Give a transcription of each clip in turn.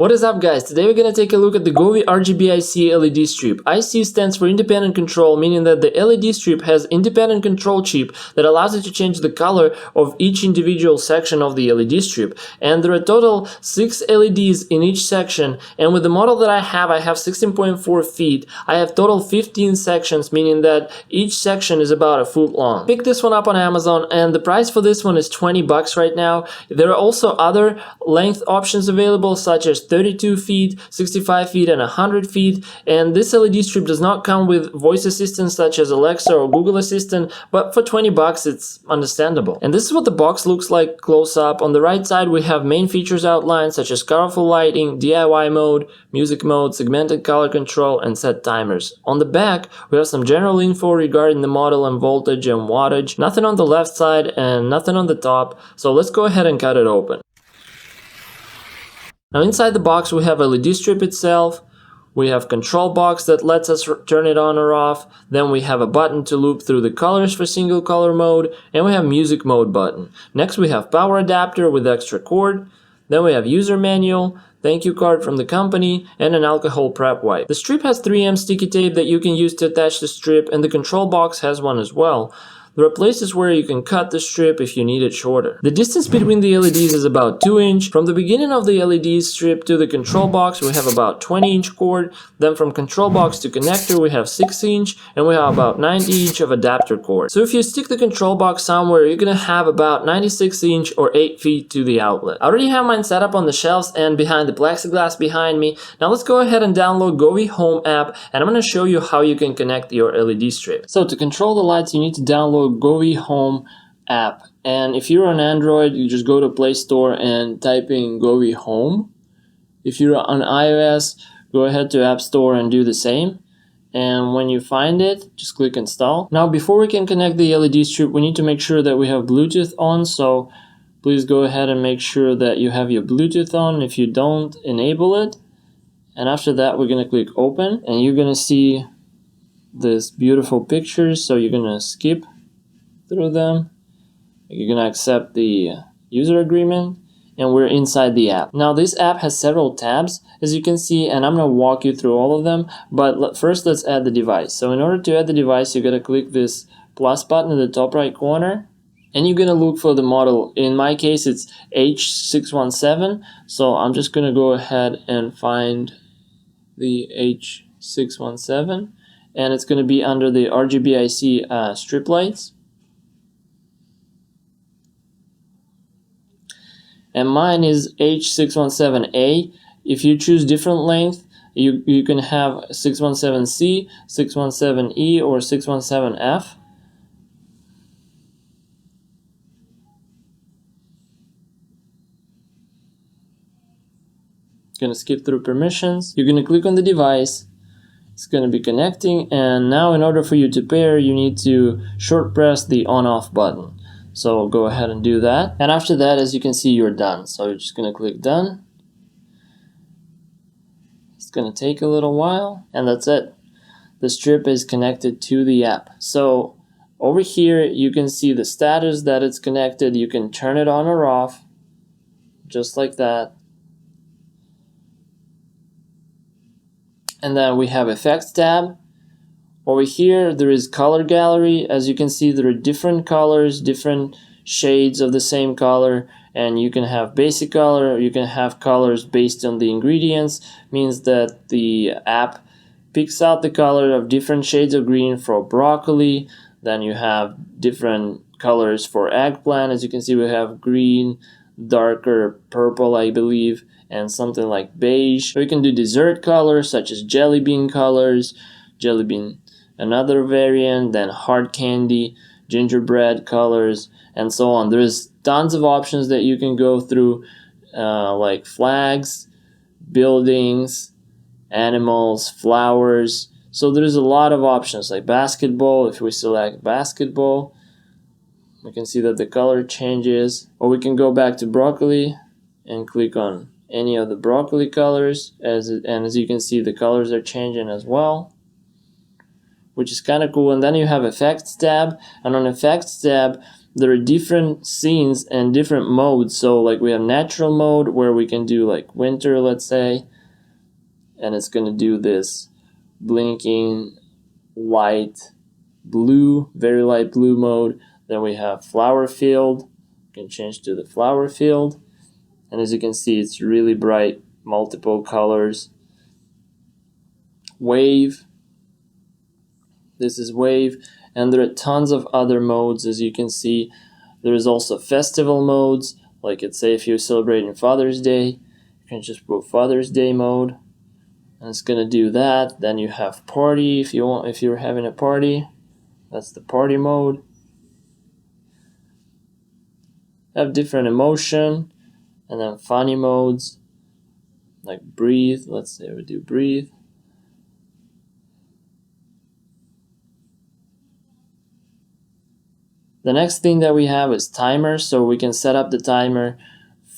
What is up, guys? Today we're going to take a look at the Govee RGBIC LED strip. IC stands for independent control, meaning that the LED strip has independent control chip that allows it to change the color of each individual section of the LED strip. And there are total 6 LEDs in each section, and with the model that I have 16.4 feet. I have total 15 sections, meaning that each section is about a foot long. Pick this one up on Amazon, and the price for this one is $20 right now. There are also other length options available, such as 32 feet, 65 feet, and 100 feet. And this LED strip does not come with voice assistants such as Alexa or Google Assistant, but for $20 it's understandable. And this is what the box looks like close up. On the right side we have main features outlined such as colorful lighting, DIY mode, music mode, segmented color control, and set timers. On the back we have some general info regarding the model and voltage and wattage. Nothing on the left side and nothing on the top, so let's go ahead and cut it open. Now inside the box we have a LED strip itself, we have control box that lets us turn it on or off, then we have a button to loop through the colors for single color mode, and we have music mode button. Next we have power adapter with extra cord, then we have user manual, thank you card from the company, and an alcohol prep wipe. The strip has 3M sticky tape that you can use to attach the strip, and the control box has one as well. There are places where you can cut the strip if you need it shorter. The distance between the LEDs is about 2 inch. From the beginning of the LED strip to the control box we have about 20 inch cord. Then from control box to connector we have 6 inch, and we have about 90 inch of adapter cord. So if you stick the control box somewhere, you're gonna have about 96 inch or 8 feet to the outlet. I already have mine set up on the shelves and behind the plexiglass behind me. Now let's go ahead and download GoHome App, and I'm gonna show you how you can connect your LED strip. So to control the lights you need to download GoHome App, and if you're on Android you just go to Play Store and type in GoHome. If you're on iOS, go ahead to App Store and do the same, and when you find it just click install. Now before we can connect the LED strip we need to make sure that we have Bluetooth on, so please go ahead and make sure that you have your Bluetooth on. If you don't, enable it, and after that we're going to click open, and you're going to see this beautiful pictures, so you're going to skip through them. You're going to accept the user agreement, and we're inside the app. Now this app has several tabs as you can see, and I'm going to walk you through all of them, but first let's add the device. So in order to add the device you're going to click this plus button in the top right corner, and you're going to look for the model. In my case it's H617, so I'm just going to go ahead and find the H617, and it's going to be under the RGBIC strip lights. And mine is H617A. If you choose different length, you can have 617C, 617E, or 617F. Gonna skip through permissions. You're gonna click on the device. It's gonna be connecting, and now in order for you to pair you need to short press the on-off button. So go ahead and do that, and after that, as you can see, you're done. So you're just gonna click done. It's gonna take a little while, and that's it. The strip is connected to the app. So over here you can see the status that it's connected. You can turn it on or off just like that. And then we have effects tab. Over here there is color gallery. As you can see, there are different colors, different shades of the same color, and you can have basic color, or you can have colors based on the ingredients. Means that the app picks out the color of different shades of green for broccoli. Then you have different colors for eggplant. As you can see, we have green, darker purple I believe, and something like beige. Or you can do dessert colors such as jelly bean colors, jelly bean another variant, then hard candy, gingerbread colors, and so on. There's tons of options that you can go through, like flags, buildings, animals, flowers. So there's a lot of options, like basketball. If we select basketball, we can see that the color changes. Or we can go back to broccoli and click on any of the broccoli colors, and as you can see the colors are changing as well, which is kind of cool. And then you have effects tab, and on effects tab there are different scenes and different modes. So like we have natural mode where we can do like winter, let's say, and it's going to do this blinking light blue, very light blue mode. Then we have flower field. You can change to the flower field, and as you can see, it's really bright, multiple colors. Wave. This is wave, and there are tons of other modes. As you can see, there is also festival modes, like let's say if you're celebrating Father's Day, you can just put Father's Day mode, and it's gonna do that. Then you have party if you're having a party, that's the party mode. Have different emotion, and then funny modes, like breathe. Let's say we do breathe. The next thing that we have is timer, so we can set up the timer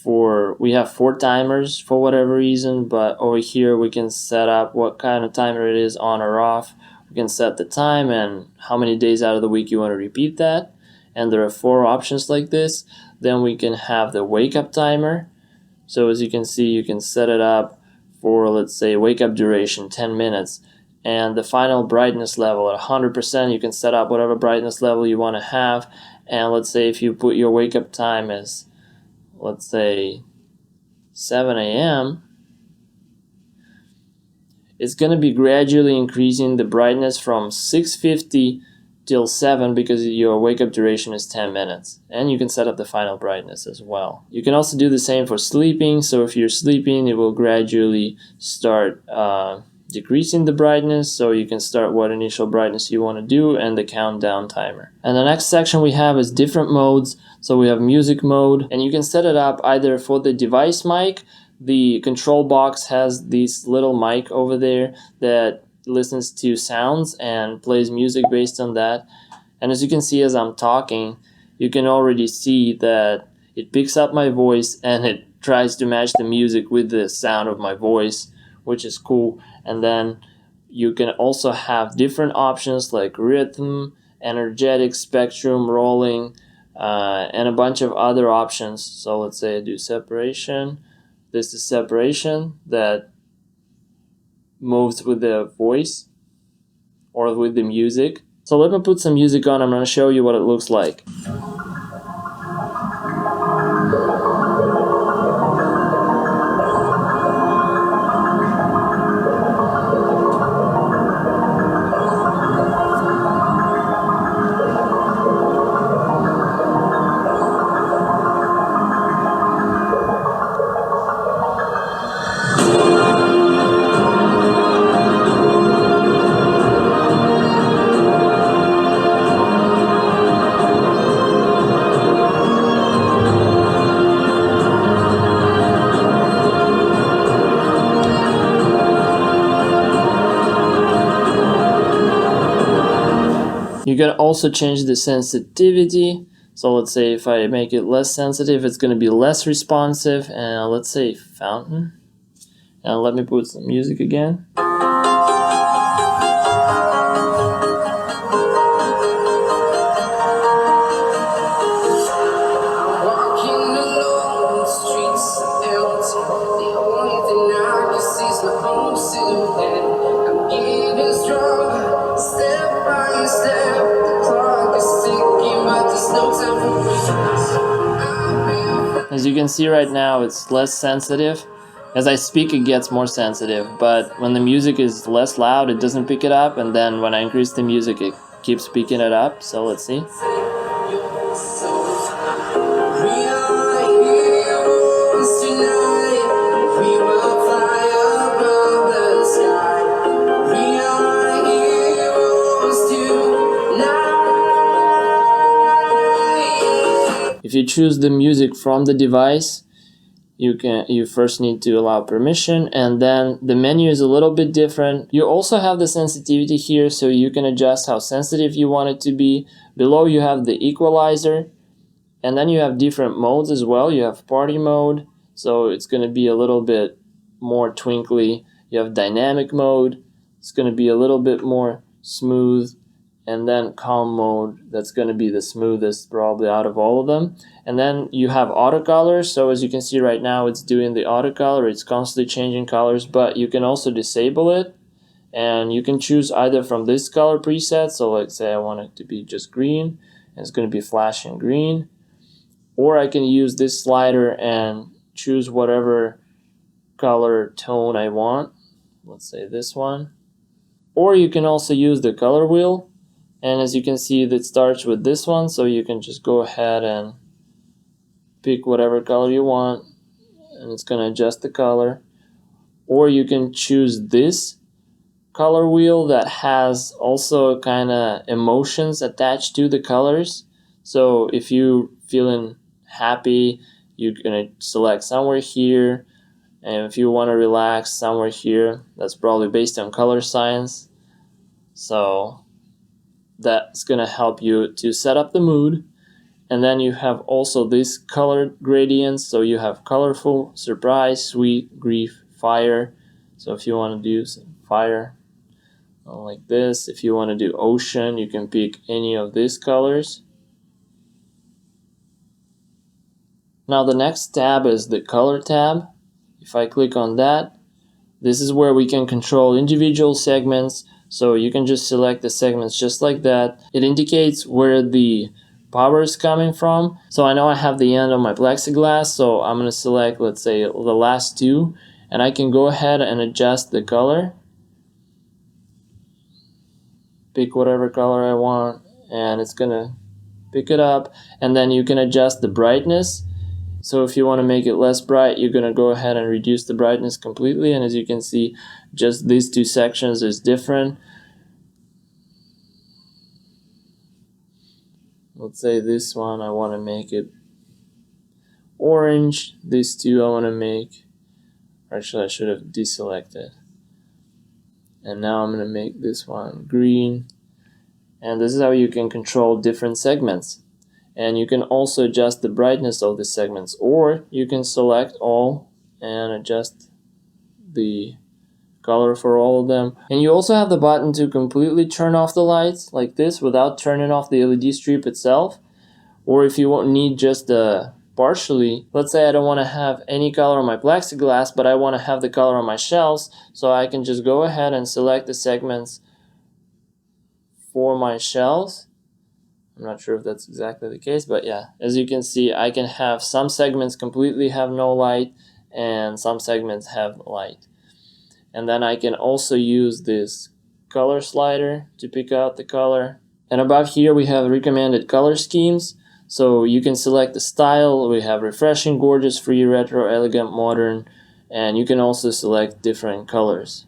we have 4 timers for whatever reason, but over here we can set up what kind of timer it is, on or off. We can set the time and how many days out of the week you want to repeat that, and there are 4 options like this. Then we can have the wake up timer. So as you can see, you can set it up for, let's say, wake up duration 10 minutes. And the final brightness level at 100%, you can set up whatever brightness level you want to have. And let's say if you put your wake up time as, let's say, 7 a.m., it's going to be gradually increasing the brightness from 650 till 7 because your wake up duration is 10 minutes. And you can set up the final brightness as well. You can also do the same for sleeping. So if you're sleeping, it will gradually start decreasing the brightness, so you can start what initial brightness you want to do and the countdown timer. And the next section we have is different modes. So we have music mode, and you can set it up either for the device mic. The control box has this little mic over there that listens to sounds and plays music based on that. And as you can see, as I'm talking, you can already see that it picks up my voice and it tries to match the music with the sound of my voice, which is cool. And then you can also have different options like rhythm, energetic, spectrum, rolling, and a bunch of other options. So let's say I do separation. This is separation that moves with the voice or with the music. So let me put some music on. I'm going to show you what it looks like. You can also change the sensitivity. So let's say if I make it less sensitive, it's going to be less responsive. And let's say fountain. And let me put some music again. As you can see right now, it's less sensitive. As I speak, it gets more sensitive, but when the music is less loud, it doesn't pick it up, and then when I increase the music, it keeps picking it up. So let's see. If you choose the music from the device, you first need to allow permission, and then the menu is a little bit different. You also have the sensitivity here, so you can adjust how sensitive you want it to be. Below you have the equalizer, and then you have different modes as well. You have party mode, so it's going to be a little bit more twinkly. You have dynamic mode, it's going to be a little bit more smooth. and then calm mode, that's going to be the smoothest probably out of all of them. And then you have auto color. So as you can see right now, it's doing the auto color, it's constantly changing colors, but you can also disable it, and you can choose either from this color preset. So let's say I want it to be just green, and it's going to be flashing green, or I can use this slider and choose whatever color tone I want. Let's say this one. Or you can also use the color wheel, and as you can see, that starts with this one, so you can just go ahead and pick whatever color you want, and it's going to adjust the color. Or you can choose this color wheel that has also kind of emotions attached to the colors. So if you're feeling happy, you're going to select somewhere here, and if you want to relax, somewhere here. That's probably based on color science. So that's going to help you to set up the mood. And then you have also this color gradients. So you have colorful, surprise, sweet, grief, fire. So if you want to do some fire like this, if you want to do ocean, you can pick any of these colors. Now the next tab is the color tab. If I click on that, this is where we can control individual segments. So you can just select the segments just like that. It indicates where the power is coming from. So I know I have the end of my plexiglass, so I'm going to select, let's say, the last two, and I can go ahead and adjust the color. Pick whatever color I want, and it's going to pick it up. And then you can adjust the brightness. So if you want to make it less bright, you're going to go ahead and reduce the brightness completely. And as you can see, just these two sections is different. Let's say this one, I want to make it orange. These two I want to make, actually I should have deselected. And now I'm going to make this one green. And this is how you can control different segments. And you can also adjust the brightness of the segments, or you can select all and adjust the color for all of them. And you also have the button to completely turn off the lights like this without turning off the LED strip itself. Or if you won't need just partially, let's say I don't want to have any color on my plexiglass, but I want to have the color on my shelves, so I can just go ahead and select the segments for my shelves. I'm not sure if that's exactly the case, but yeah, as you can see, I can have some segments completely have no light and some segments have light. And then I can also use this color slider to pick out the color. And above here we have recommended color schemes. So you can select the style. We have refreshing, gorgeous, free, retro, elegant, modern, and you can also select different colors.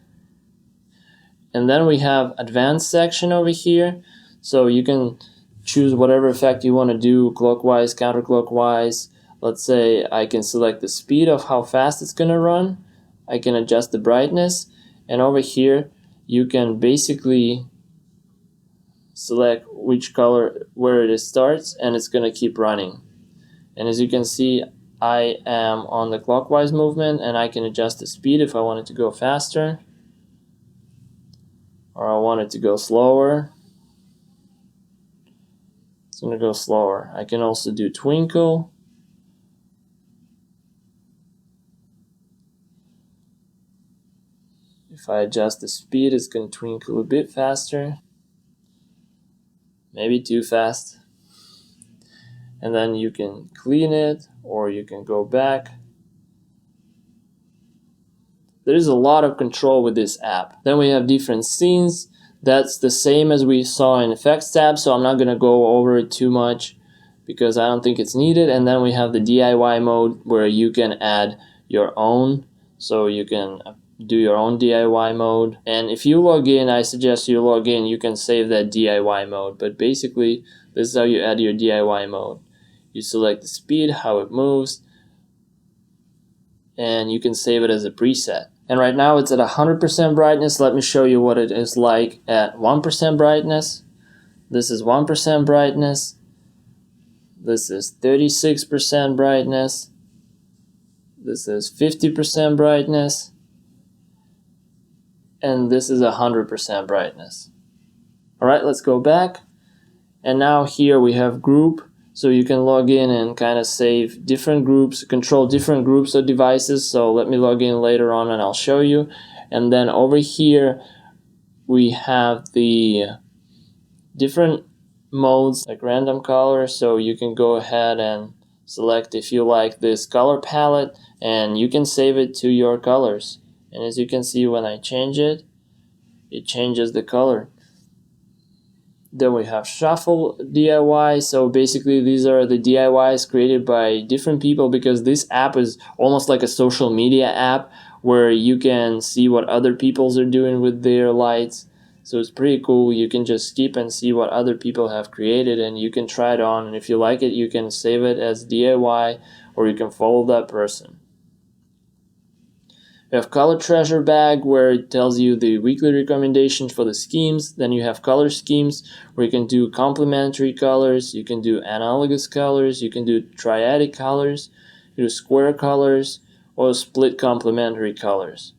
And then we have advanced section over here. So you can choose whatever effect you want to do, clockwise, counterclockwise. Let's say I can select the speed of how fast it's going to run. I can adjust the brightness, and over here you can basically select which color, where it starts, and it's going to keep running. And as you can see, I am on the clockwise movement, and I can adjust the speed if I want it to go faster or I want it to go slower. It's going to go slower. I can also do twinkle. If I adjust the speed, it's going to twinkle a bit faster. Maybe too fast. And then you can clean it, or you can go back. There is a lot of control with this app. Then we have different scenes. That's the same as we saw in Effects tab, so I'm not going to go over it too much because I don't think it's needed. And then we have the DIY mode where you can add your own, so you can do your own DIY mode. And if you log in, I suggest you log in, you can save that DIY mode. But basically, this is how you add your DIY mode. You select the speed, how it moves, and you can save it as a preset. And right now it's at 100% brightness. Let me show you what it is like at 1% brightness. This is 1% brightness. This is 36% brightness. This is 50% brightness. And this is 100% brightness. Alright, let's go back. And now here we have group. So you can log in and kind of save different groups, control different groups of devices. So let me log in later on and I'll show you. And then over here we have the different modes like random color. So you can go ahead and select if you like this color palette and you can save it to your colors. And as you can see, when I change it, it changes the color. Then we have Shuffle DIY. So basically these are the DIYs created by different people, because this app is almost like a social media app where you can see what other people are doing with their lights. So it's pretty cool. You can just skip and see what other people have created and you can try it on, and if you like it you can save it as DIY or you can follow that person. You have Color Treasure Bag, where it tells you the weekly recommendations for the schemes. Then you have Color Schemes, where you can do complementary colors, you can do analogous colors, you can do triadic colors, you do square colors, or split complementary colors.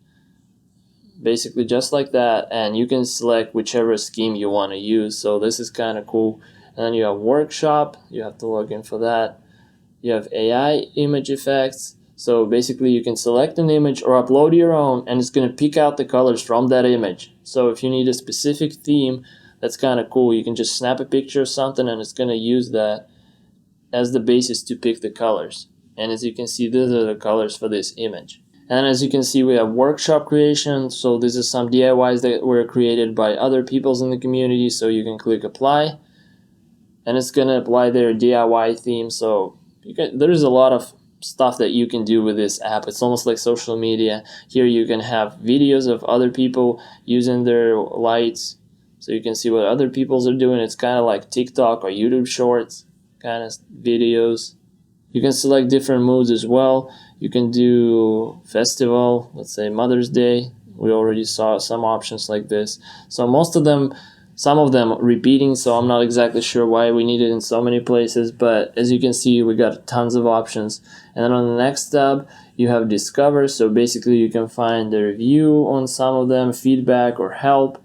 Basically just like that, and you can select whichever scheme you want to use. So this is kind of cool. And then you have Workshop, you have to log in for that. You have AI image effects. So basically you can select an image or upload your own and it's going to pick out the colors from that image. So if you need a specific theme, that's kind of cool. You can just snap a picture of something and it's going to use that as the basis to pick the colors. And as you can see, these are the colors for this image. And as you can see, we have workshop creation. So this is some DIYs that were created by other peoples in the community. So you can click apply and it's going to apply their DIY theme. So there's a lot of stuff that you can do with this app. It's almost like social media. Here you can have videos of other people using their lights, so you can see what other people's are doing. It's kind of like TikTok or YouTube Shorts kind of videos. You can select different moods as well. You can do festival, let's say Mother's Day. We already saw some options like this. So most of them, some of them repeating, so I'm not exactly sure why we need it in so many places, but as you can see, we got tons of options. And then on the next tab, you have Discover, so basically you can find a review on some of them, feedback or help.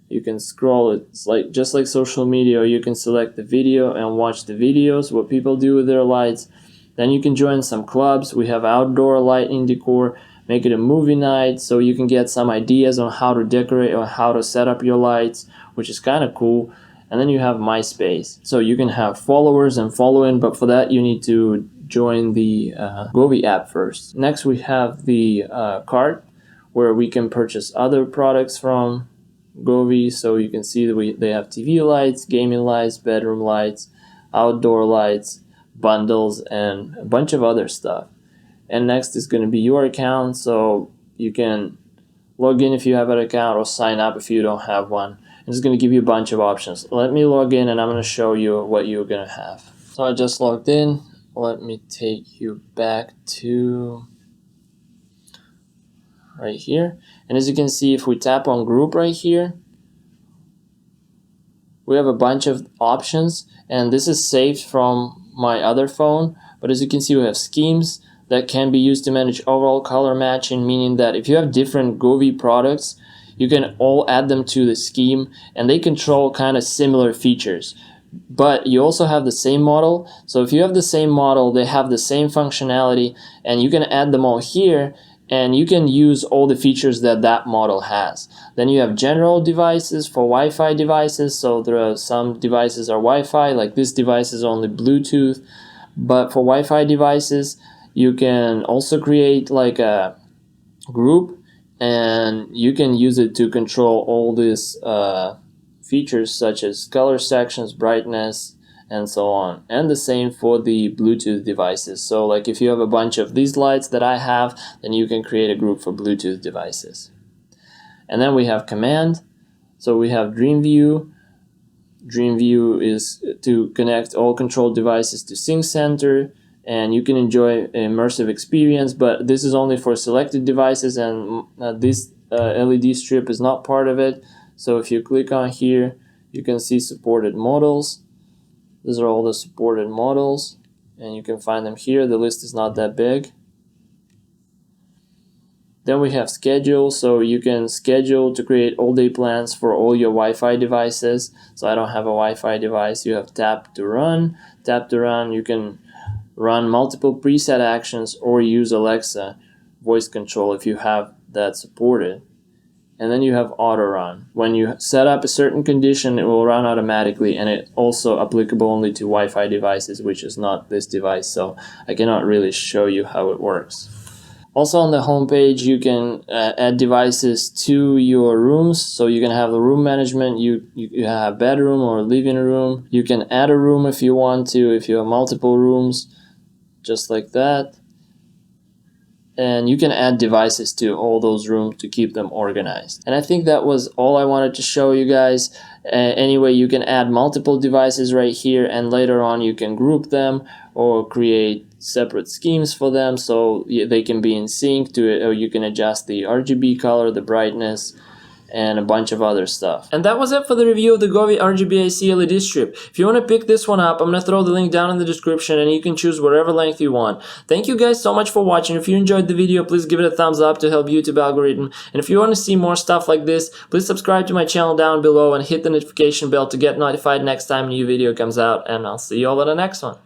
You can scroll, it's like just like social media, or you can select the video and watch the videos, what people do with their lights. Then you can join some clubs. We have outdoor lighting decor, make it a movie night, so you can get some ideas on how to decorate or how to set up your lights, which is kind of cool. And then you have MySpace, so you can have followers and following, but for that you need to join the Govee app first. Next we have the cart, where we can purchase other products from Govee. So you can see that they have TV lights, gaming lights, bedroom lights, outdoor lights, bundles, and a bunch of other stuff. And next is going to be your account, so you can log in if you have an account or sign up if you don't have one. It's going to give you a bunch of options. Let me log in and I'm going to show you what you're going to have. So I just logged in. Let me take you back to right here. And as you can see, if we tap on group right here, we have a bunch of options, and this is saved from my other phone. But as you can see, we have schemes that can be used to manage overall color matching, meaning that if you have different Govee products, you can all add them to the scheme and they control kind of similar features. But you also have the same model, so if you have the same model, they have the same functionality, and you can add them all here and you can use all the features that that model has. Then you have general devices for Wi-Fi devices, so there are some devices are Wi-Fi, like this device is only Bluetooth, but for Wi-Fi devices you can also create like a group and you can use it to control all these features such as color sections, brightness, and so on. And the same for the Bluetooth devices. So like if you have a bunch of these lights that I have, then you can create a group for Bluetooth devices. And then we have command. So we have Dream View. Dream View is to connect all control devices to Sync Center, and you can enjoy an immersive experience, but this is only for selected devices, and this LED strip is not part of it. So if you click on here, you can see supported models. These are all the supported models, and you can find them here. The list is not that big. Then we have schedule, so you can schedule to create all-day plans for all your Wi-Fi devices. So I don't have a Wi-Fi device. You have tap to run. Tap to run, you can run multiple preset actions or use Alexa voice control if you have that supported. And then you have auto run. When you set up a certain condition, it will run automatically, and it's also applicable only to Wi-Fi devices, which is not this device, so I cannot really show you how it works. Also on the home page, you can add devices to your rooms, so you can have the room management. You have bedroom or living room. You can add a room if you want to, if you have multiple rooms, just like that. And you can add devices to all those rooms to keep them organized. And I think that was all I wanted to show you guys. Anyway, you can add multiple devices right here, and later on you can group them or create separate schemes for them so they can be in sync to it, or you can adjust the RGB color, the brightness, and a bunch of other stuff. And that was it for the review of the Govee RGBIC LED strip. If you want to pick this one up, I'm going to throw the link down in the description, and you can choose whatever length you want. Thank you guys so much for watching. If you enjoyed the video, please give it a thumbs up to help YouTube algorithm. And if you want to see more stuff like this, please subscribe to my channel down below and hit the notification bell to get notified next time a new video comes out. And I'll see you all in the next one.